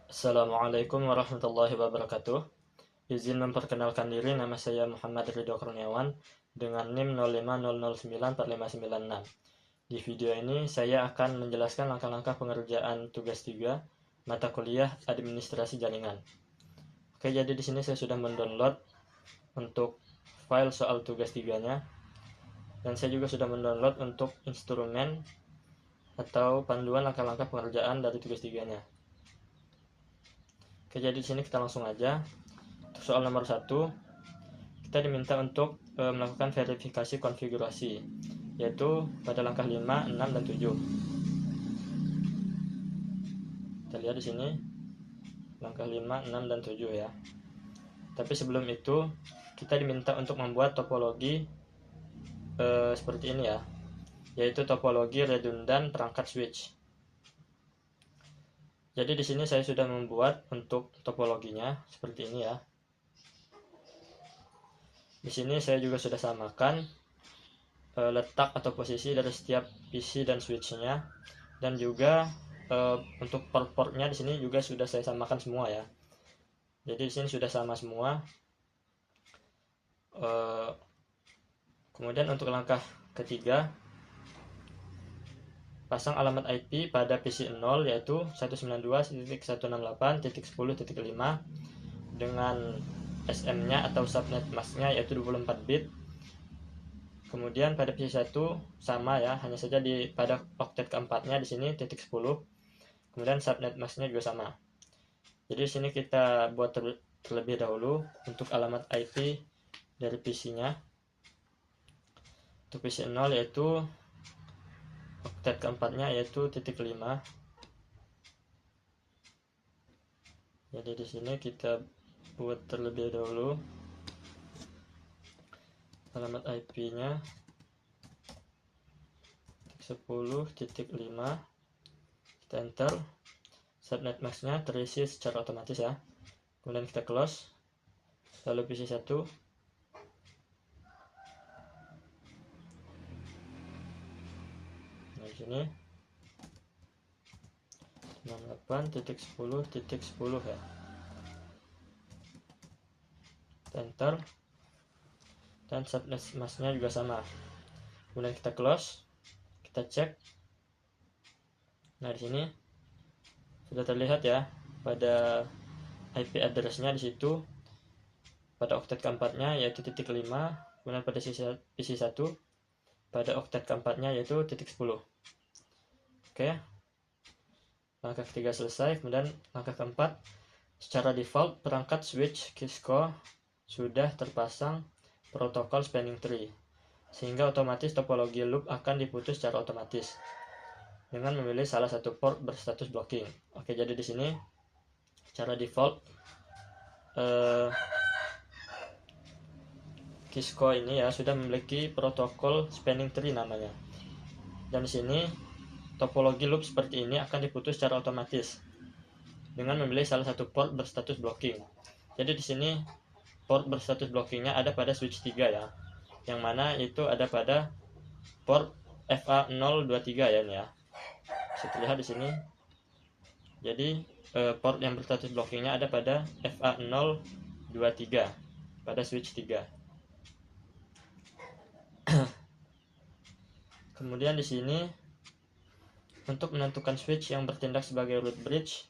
Assalamualaikum warahmatullahi wabarakatuh. Izin memperkenalkan diri, nama saya Muhammad Ridho Kurniawan dengan NIM 0500945996. Di video ini saya akan menjelaskan langkah-langkah pengerjaan tugas 3 mata kuliah Administrasi Jaringan. Oke, jadi di sini saya sudah mendownload untuk file soal tugas 3-nya, dan saya juga sudah mendownload untuk instrumen atau panduan langkah-langkah pengerjaan dari tugas 3-nya. Oke, jadi di sini kita langsung aja. Untuk soal nomor 1, kita diminta untuk melakukan verifikasi konfigurasi, yaitu pada langkah 5, 6, dan 7. Kita lihat di sini langkah 5, 6, dan 7 ya. Tapi sebelum itu kita diminta untuk membuat topologi seperti ini ya, yaitu topologi redundan perangkat switch. Jadi di sini saya sudah membuat untuk topologinya seperti ini ya. Di sini saya juga sudah samakan letak atau posisi dari setiap PC dan switch-nya, dan juga untuk port-portnya di sini juga sudah saya samakan semua ya. Jadi di sini sudah sama semua. Kemudian untuk langkah ketiga, pasang alamat IP pada PC 0 yaitu 192.168.10.5 dengan SM-nya atau subnet mask-nya yaitu 24 bit. Kemudian pada PC 1 sama ya, hanya saja pada oktet keempatnya di sini titik 10. Kemudian subnet mask-nya juga sama. Jadi di sini kita buat terlebih dahulu untuk alamat IP dari PC-nya. Untuk PC 0 yaitu oktet keempatnya yaitu titik 5. Jadi di sini kita buat terlebih dahulu alamat IP-nya 10.5. Kita enter. Subnet mask-nya terisi secara otomatis ya. Kemudian kita close. Lalu PC 1. Nah, di sini 98.10.10 ya. Enter, dan subnet mask-nya juga sama. Kemudian kita close, kita cek. Nah, di sini sudah terlihat ya pada IP address-nya di situ pada oktet keempatnya yaitu titik 5. Kemudian pada PC 1 pada oktet keempatnya yaitu titik 10. Oke, langkah ketiga selesai. Kemudian langkah keempat, secara default perangkat switch Cisco sudah terpasang protokol spanning tree, sehingga otomatis topologi loop akan diputus secara otomatis dengan memilih salah satu port berstatus blocking. Oke, jadi di sini secara default Cisco ini ya sudah memiliki protokol spanning tree namanya. Dan di sini topologi loop seperti ini akan diputus secara otomatis dengan memilih salah satu port berstatus blocking. Jadi di sini port berstatus blockingnya ada pada switch 3 ya, yang mana itu ada pada port FA023 ya ini ya. Bisa terlihat di sini. Jadi port yang berstatus blockingnya ada pada FA023 pada switch 3. Kemudian di sini untuk menentukan switch yang bertindak sebagai root bridge,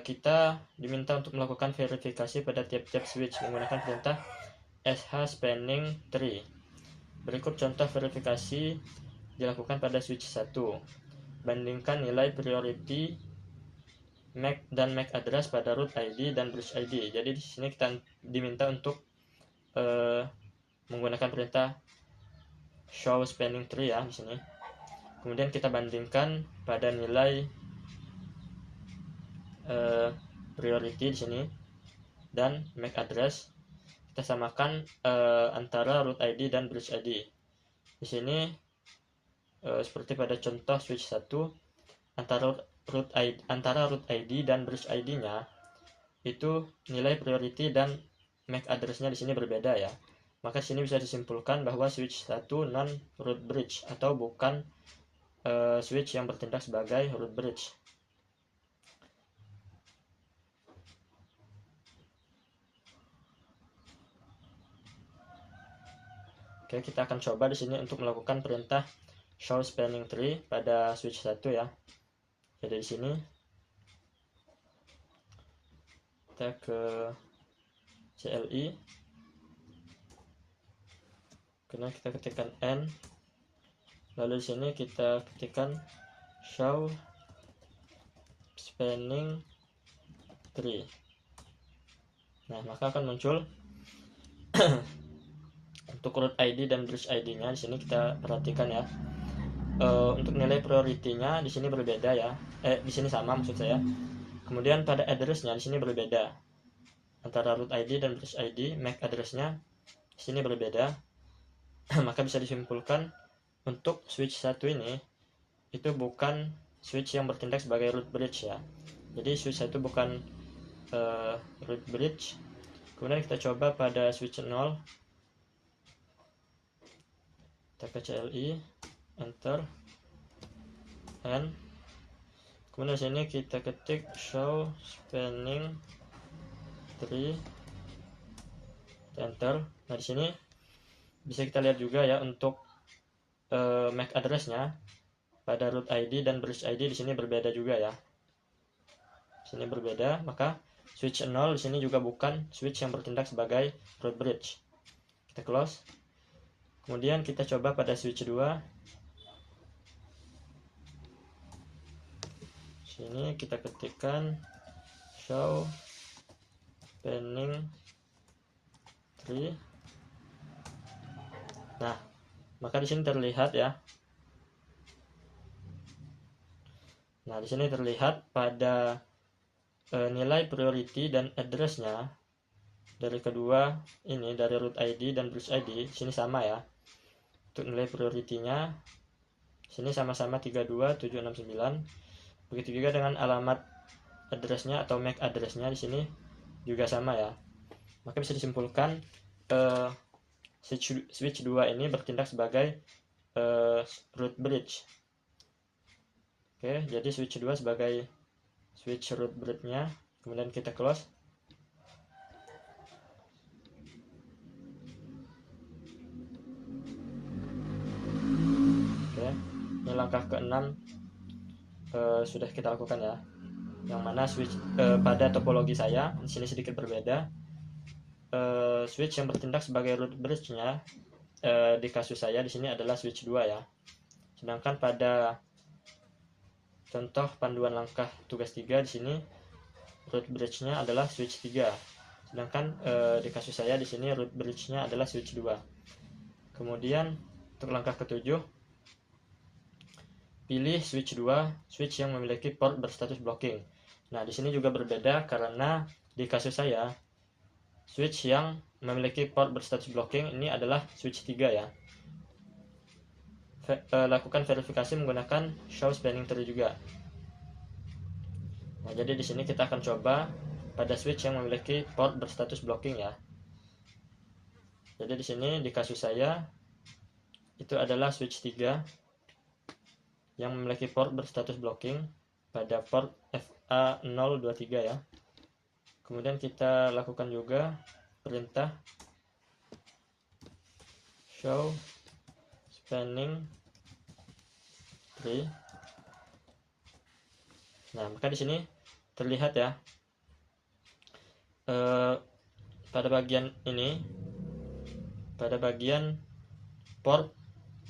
kita diminta untuk melakukan verifikasi pada tiap-tiap switch menggunakan perintah sh spanning tree. Berikut contoh verifikasi dilakukan pada switch 1. Bandingkan nilai priority MAC dan MAC address pada root ID dan bridge ID. Jadi di sini kita diminta untuk menggunakan perintah show spanning tree ya di sini. Kemudian kita bandingkan pada nilai priority di sini dan MAC address. Kita samakan antara root ID dan bridge ID. Di sini seperti pada contoh switch 1, antara root ID dan bridge ID-nya itu nilai priority dan MAC address-nya di sini berbeda ya. Maka sini bisa disimpulkan bahwa switch 1 non root bridge atau bukan switch yang bertindak sebagai root bridge. Oke, kita akan coba di sini untuk melakukan perintah show spanning tree pada switch 1 ya. Jadi di sini kita ke CLI, kemudian kita ketikkan N, lalu di sini kita ketikkan show spanning tree. Nah, maka akan muncul untuk root ID dan bridge ID-nya. Di sini kita perhatikan ya. Untuk nilai priority-nya di sini berbeda ya. Di sini sama maksud saya. Kemudian pada address-nya di sini berbeda antara root ID dan bridge ID. MAC address-nya di sini berbeda. Maka bisa disimpulkan untuk switch 1 ini itu bukan switch yang bertindak sebagai root bridge ya. Jadi switch 1 bukan root bridge. Kemudian kita coba pada switch 0, kita ke CLI, enter, N, kemudian sini kita ketik show spanning tree, enter. Nah, di sini bisa kita lihat juga ya untuk MAC address-nya pada root ID dan bridge ID di sini berbeda juga ya. Di sini berbeda, maka switch 0 di sini juga bukan switch yang bertindak sebagai root bridge. Kita close. Kemudian kita coba pada switch 2. Sini kita ketikkan show spanning tree. Nah, maka di sini terlihat ya. Nah, di sini terlihat pada nilai priority dan address-nya dari kedua ini, dari root ID dan bridge ID, di sini sama ya. Untuk nilai priority-nya sini sama-sama 32769. Begitu juga dengan alamat address-nya atau MAC address-nya di sini juga sama ya. Maka bisa disimpulkan switch 2 ini bertindak sebagai root bridge. Oke, jadi switch 2 sebagai switch root bridge-nya. Kemudian kita close. Oke, ini langkah ke-6 sudah kita lakukan ya. Yang mana switch pada topologi saya di sini sedikit berbeda. Switch yang bertindak sebagai root bridge-nya di kasus saya di sini adalah switch 2 ya. Sedangkan pada contoh panduan langkah tugas 3 di sini root bridge-nya adalah switch 3. Sedangkan di kasus saya di sini root bridge-nya adalah switch 2. Kemudian untuk langkah ke-7, pilih switch 2, switch yang memiliki port berstatus blocking. Nah, di sini juga berbeda karena di kasus saya switch yang memiliki port berstatus blocking ini adalah switch 3 ya. Lakukan verifikasi menggunakan show spanning tree juga. Nah, jadi di sini kita akan coba pada switch yang memiliki port berstatus blocking ya. Jadi di sini di kasus saya itu adalah switch 3 yang memiliki port berstatus blocking pada port FA023 ya. Kemudian kita lakukan juga perintah show spanning tree. Nah, maka di sini terlihat ya pada bagian ini, pada bagian port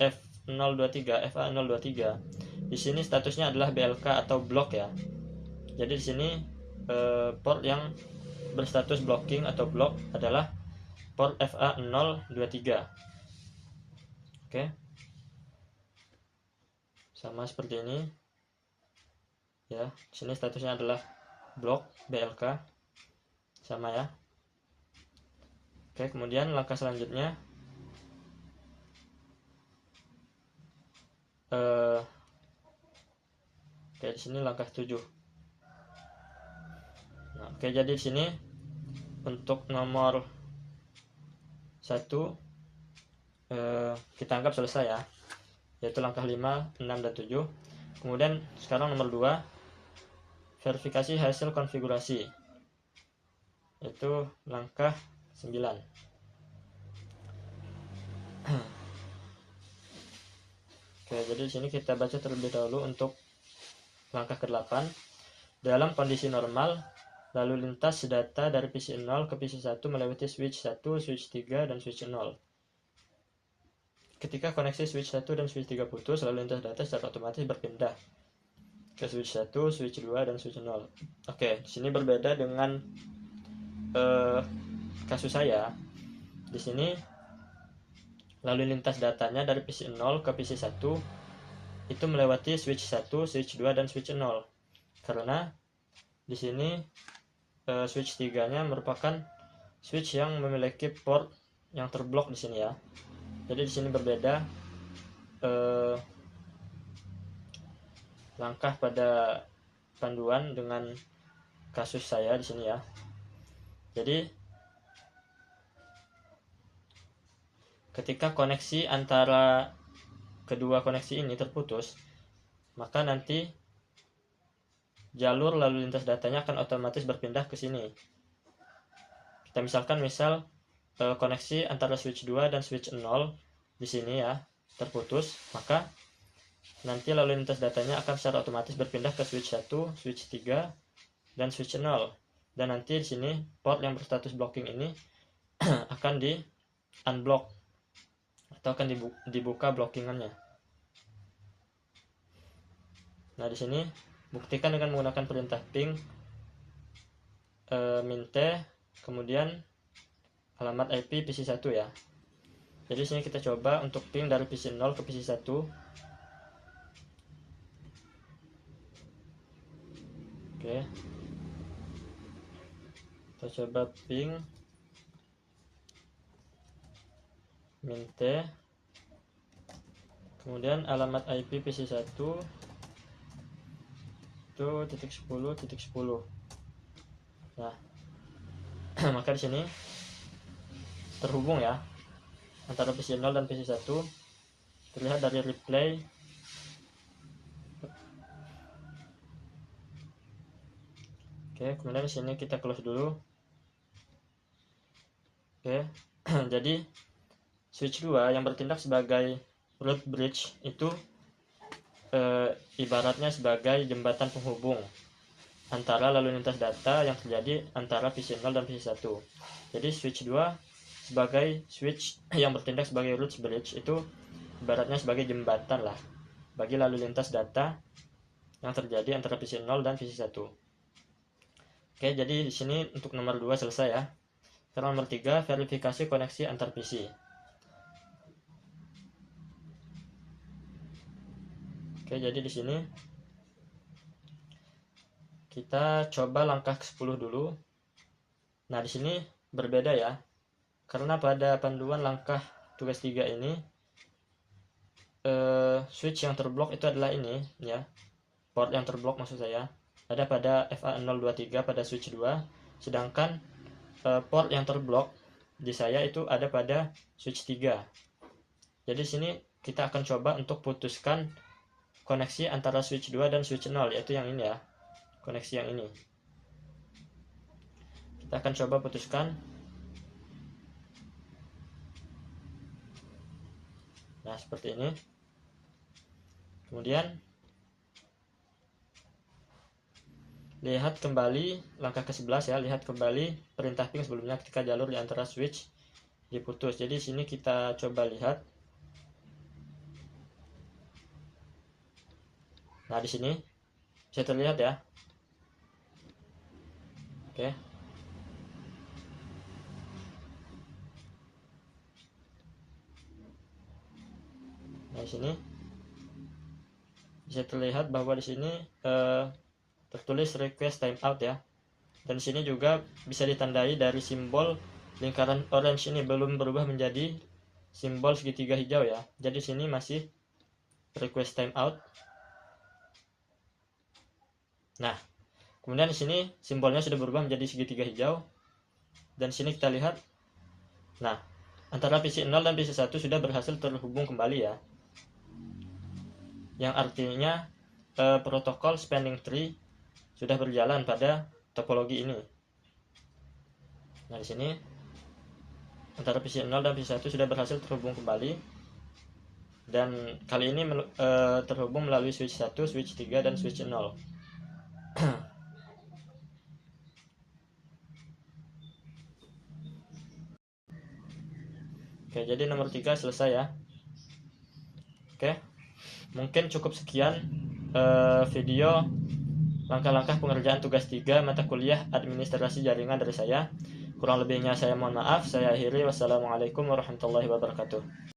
FA023 di sini statusnya adalah BLK atau block ya. Jadi di sini port yang berstatus blocking atau block adalah port FA023. Oke. Sama seperti ini. Ya, di sini statusnya adalah block BLK. Sama ya. Oke, kemudian langkah selanjutnya oke, di sini langkah 7. Nah, oke, jadi di sini untuk nomor 1 kita anggap selesai ya, yaitu langkah 5, 6, dan 7. Kemudian sekarang nomor 2, verifikasi hasil konfigurasi, yaitu langkah 9. Oke, jadi di sini kita baca terlebih dahulu untuk langkah ke-8. Dalam kondisi normal, lalu lintas data dari PC 0 ke PC 1 melewati switch 1, switch 3, dan switch 0. Ketika koneksi switch 1 dan switch 3 putus, lalu lintas data secara otomatis berpindah ke switch 1, switch 2, dan switch 0. Oke, di sini berbeda dengan kasus saya. Di sini lalu lintas datanya dari PC 0 ke PC 1 itu melewati switch 1, switch 2, dan switch 0. Karena di sini switch 3-nya merupakan switch yang memiliki port yang terblok di sini ya. Jadi di sini berbeda langkah pada panduan dengan kasus saya di sini ya. Jadi ketika koneksi antara kedua koneksi ini terputus, maka nanti jalur lalu lintas datanya akan otomatis berpindah ke sini. Kita misal koneksi antara switch 2 dan switch 0 di sini ya terputus, maka nanti lalu lintas datanya akan secara otomatis berpindah ke switch 1, switch 3, dan switch 0. Dan nanti di sini port yang berstatus blocking ini akan di unblock atau akan dibuka blockingannya. Nah, di sini buktikan dengan menggunakan perintah ping mint kemudian alamat IP PC 1 ya. Jadi sini kita coba untuk ping dari PC 0 ke PC 1. Oke. Kita coba ping mint kemudian alamat IP PC 1 itu .10.10. Nah, maka di sini terhubung ya antara PC 0 dan PC 1. Terlihat dari replay. Oke, kemudian di sini kita close dulu. Oke. Jadi switch 2 yang bertindak sebagai root bridge itu ibaratnya sebagai jembatan penghubung antara lalu lintas data yang terjadi antara PC 0 dan PC 1. Jadi switch 2 sebagai switch yang bertindak sebagai root bridge itu ibaratnya sebagai jembatan lah bagi lalu lintas data yang terjadi antara PC 0 dan PC 1. Oke, jadi di sini untuk nomor 2 selesai ya. Sekarang nomor 3, verifikasi koneksi antar PC. Oke, jadi di sini kita coba langkah ke-10 dulu. Nah, di sini berbeda ya. Karena pada panduan langkah tugas 3 ini switch yang terblok itu adalah ini ya. Port yang terblok maksud saya ada pada FA023 pada switch 2, sedangkan port yang terblok di saya itu ada pada switch 3. Jadi sini kita akan coba untuk putuskan koneksi antara switch 2 dan switch 0, yaitu yang ini ya. Koneksi yang ini. Kita akan coba putuskan. Nah, seperti ini. Kemudian lihat kembali langkah ke-11 ya, lihat kembali perintah ping sebelumnya ketika jalur di antara switch diputus. Jadi sini kita coba lihat. Nah, di sini bisa terlihat ya. Oke. Nah, di sini bisa terlihat bahwa di sini tertulis request timeout ya. Dan di sini juga bisa ditandai dari simbol lingkaran orange ini belum berubah menjadi simbol segitiga hijau ya. Jadi di sini masih request timeout. Nah, kemudian di sini simbolnya sudah berubah menjadi segitiga hijau. Dan di sini kita lihat, nah, antara PC 0 dan PC 1 sudah berhasil terhubung kembali ya. Yang artinya protokol spanning tree sudah berjalan pada topologi ini. Nah, di sini antara PC 0 dan PC 1 sudah berhasil terhubung kembali. Dan kali ini terhubung melalui switch 1, switch 3, dan switch 0. Oke, jadi nomor 3 selesai ya. Oke, mungkin cukup sekian video langkah-langkah pengerjaan tugas 3 mata kuliah administrasi jaringan dari saya. Kurang lebihnya saya mohon maaf. Saya akhiri. Wassalamualaikum warahmatullahi wabarakatuh.